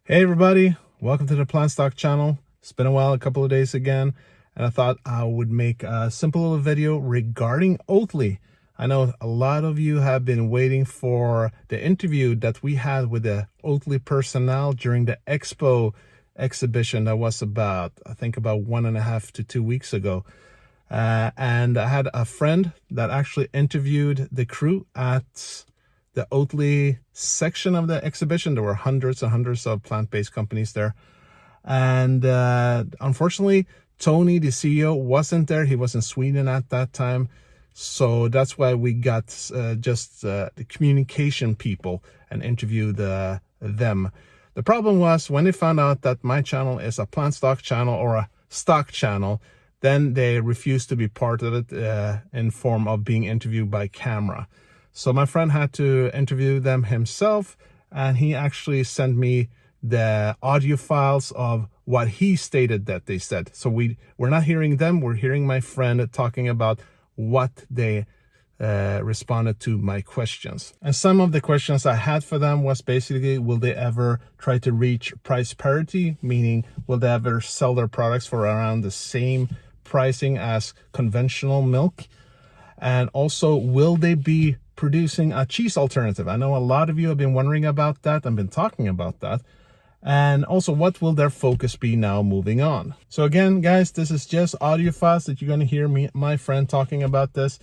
Hey everybody, welcome to the PlantStock channel. It's been a while, a couple of days again, and I thought I would make a simple little video regarding Oatly. I know a lot of you have been waiting for the interview that we had with the Oatly personnel during the Expo exhibition that was about 1.5 to 2 weeks ago. And I had a friend that actually interviewed the crew at the Oatly section of the exhibition. There were hundreds and hundreds of plant-based companies there. And unfortunately, Tony, the CEO, wasn't there. He was in Sweden at that time. So that's why we got the communication people and interviewed them. The problem was when they found out that my channel is a PlantStock channel or a stock channel, then they refused to be part of it in form of being interviewed by camera. So my friend had to interview them himself, and he actually sent me the audio files of what he stated that they said. So we're not hearing them, we're hearing my friend talking about what they responded to my questions. And some of the questions I had for them was basically, will they ever try to reach price parity? Meaning, will they ever sell their products for around the same pricing as conventional milk? And also, will they be producing a cheese alternative? I know a lot of you have been wondering about that and been talking about that. And also, what will their focus be now moving on? So again, guys, this is just audio files that you're going to hear my friend talking about this,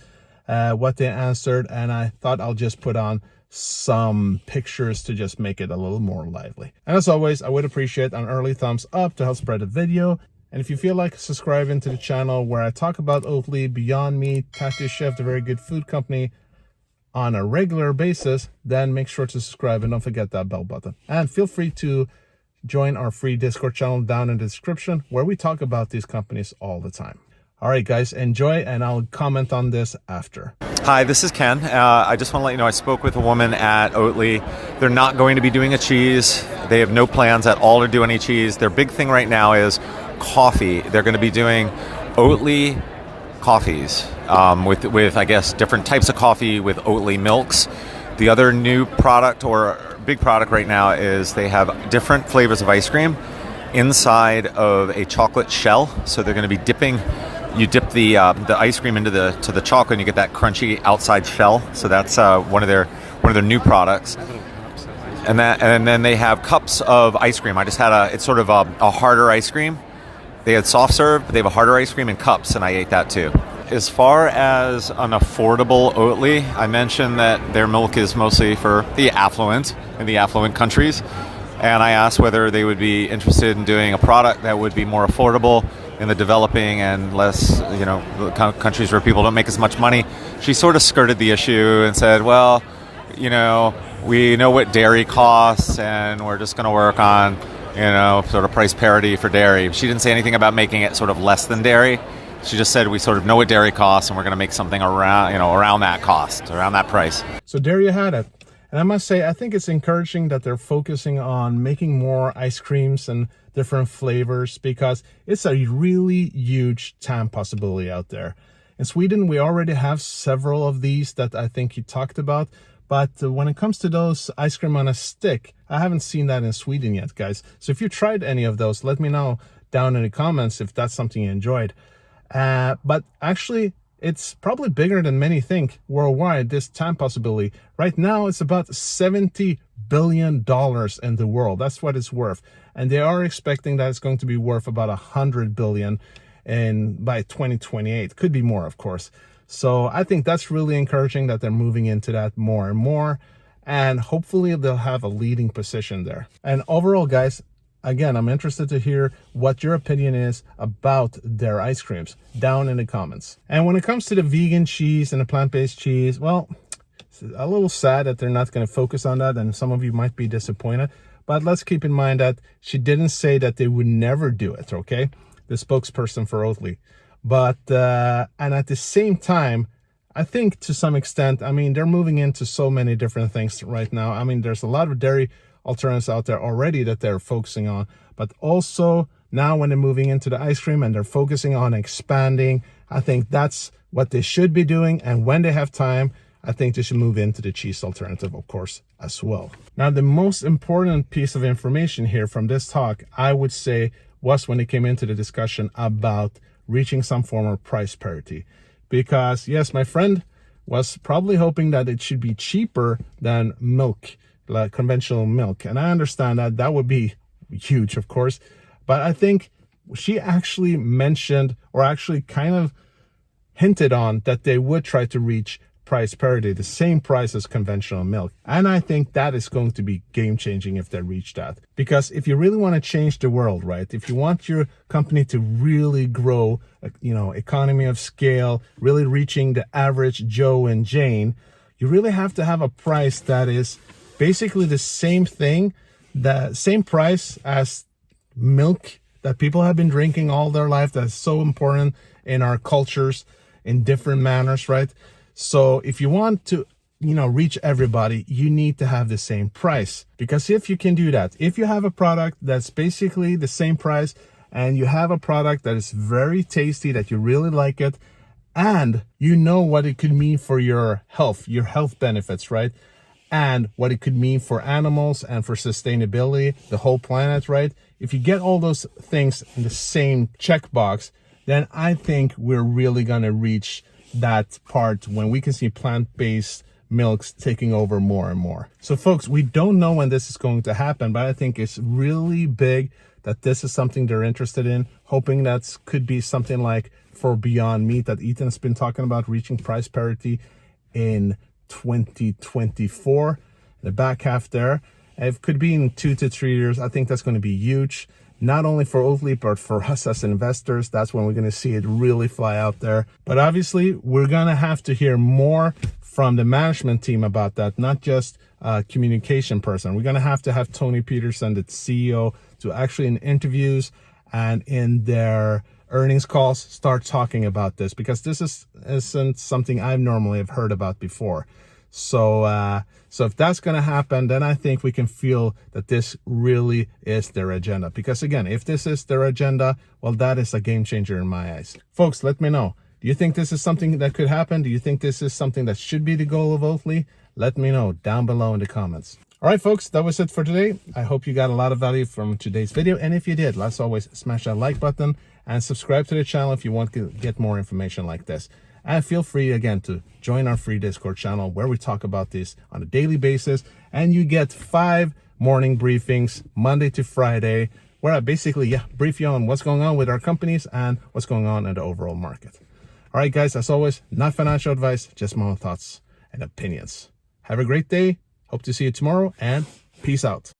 what they answered, and I thought I'll just put on some pictures to just make it a little more lively. And as always, I would appreciate an early thumbs up to help spread the video. And if you feel like subscribing to the channel where I talk about Oatly, Beyond Meat, Tattoo Chef, the very good food company, on a regular basis, then make sure to subscribe and don't forget that bell button. And feel free to join our free Discord channel down in the description where we talk about these companies all the time. All right, guys, enjoy, and I'll comment on this after. Hi, this is Ken. I just want to let you know I spoke with a woman at Oatly. They're not going to be doing a cheese. They have no plans at all to do any cheese. Their big thing right now is coffee. They're going to be doing Oatly coffees with I guess different types of coffee with Oatly milks. The other new product or big product right now is they have different flavors of ice cream inside of a chocolate shell. So they're going to be dipping. You dip the ice cream into the chocolate, and you get that crunchy outside shell. So that's one of their new products. And then they have cups of ice cream. I just had it's sort of a harder ice cream. They had soft serve, but they have a harder ice cream in cups, and I ate that too. As far as an affordable Oatly, I mentioned that their milk is mostly for the affluent in the affluent countries, and I asked whether they would be interested in doing a product that would be more affordable in the developing and less, countries where people don't make as much money. She sort of skirted the issue and said, well, we know what dairy costs, and we're just going to work on sort of price parity for dairy. She didn't say anything about making it sort of less than dairy. She just said we sort of know what dairy costs, and we're going to make something around that cost, around that price. So there you had it. And I must say, I think it's encouraging that they're focusing on making more ice creams and different flavors, because it's a really huge TAM possibility out there. In Sweden, we already have several of these that I think he talked about. But when it comes to those ice cream on a stick, I haven't seen that in Sweden yet, guys. So if you tried any of those, let me know down in the comments if that's something you enjoyed. But actually, it's probably bigger than many think worldwide, this time possibility. Right now, it's about $70 billion in the world. That's what it's worth. And they are expecting that it's going to be worth about $100 billion by 2028. Could be more, of course. So I think that's really encouraging that they're moving into that more and more, and hopefully they'll have a leading position there. And overall, guys, again, I'm interested to hear what your opinion is about their ice creams down in the comments. And when it comes to the vegan cheese and the plant-based cheese, well, it's a little sad that they're not going to focus on that, and some of you might be disappointed. But let's keep in mind that she didn't say that they would never do it, okay? The spokesperson for Oatly. But, and at the same time, I think to some extent, they're moving into so many different things right now. There's a lot of dairy alternatives out there already that they're focusing on, but also now when they're moving into the ice cream and they're focusing on expanding, I think that's what they should be doing. And when they have time, I think they should move into the cheese alternative, of course, as well. Now, the most important piece of information here from this talk, I would say, was when it came into the discussion about reaching some form of price parity. Because yes, my friend was probably hoping that it should be cheaper than milk, like conventional milk. And I understand that that would be huge, of course. But I think she actually mentioned, or actually kind of hinted on, that they would try to reach price parity, the same price as conventional milk. And I think that is going to be game changing if they reach that. Because if you really want to change the world, right? If you want your company to really grow, economy of scale, really reaching the average Joe and Jane, you really have to have a price that is basically the same thing, the same price as milk that people have been drinking all their life. That's so important in our cultures in different manners, right? So if you want to, reach everybody, you need to have the same price. Because if you can do that, if you have a product that's basically the same price, and you have a product that is very tasty, that you really like it, and you know what it could mean for your health benefits, right? And what it could mean for animals and for sustainability, the whole planet, right? If you get all those things in the same checkbox, then I think we're really gonna reach that part when we can see plant-based milks taking over more and more. So folks, we don't know when this is going to happen, but I think it's really big that this is something they're interested in, hoping that could be something like for Beyond Meat that Ethan has been talking about, reaching price parity in 2024, the back half there. It could be in 2 to 3 years. I think that's going to be huge, not only for Oatly, but for us as investors. That's when we're going to see it really fly out there. But obviously, we're going to have to hear more from the management team about that, not just a communication person. We're going to have Tony Peterson, the CEO, to actually in interviews and in their earnings calls start talking about this, because this isn't something I normally have heard about before. So if that's going to happen, then I think we can feel that this really is their agenda. Because again, if this is their agenda, well, that is a game changer in my eyes. Folks, let me know. Do you think this is something that could happen? Do you think this is something that should be the goal of Oatly? Let me know down below in the comments. All right, folks, that was it for today. I hope you got a lot of value from today's video. And if you did, let's always smash that like button and subscribe to the channel if you want to get more information like this. And feel free, again, to join our free Discord channel where we talk about this on a daily basis. And you get 5 morning briefings, Monday to Friday, where I basically, brief you on what's going on with our companies and what's going on in the overall market. All right, guys, as always, not financial advice, just my own thoughts and opinions. Have a great day. Hope to see you tomorrow, and peace out.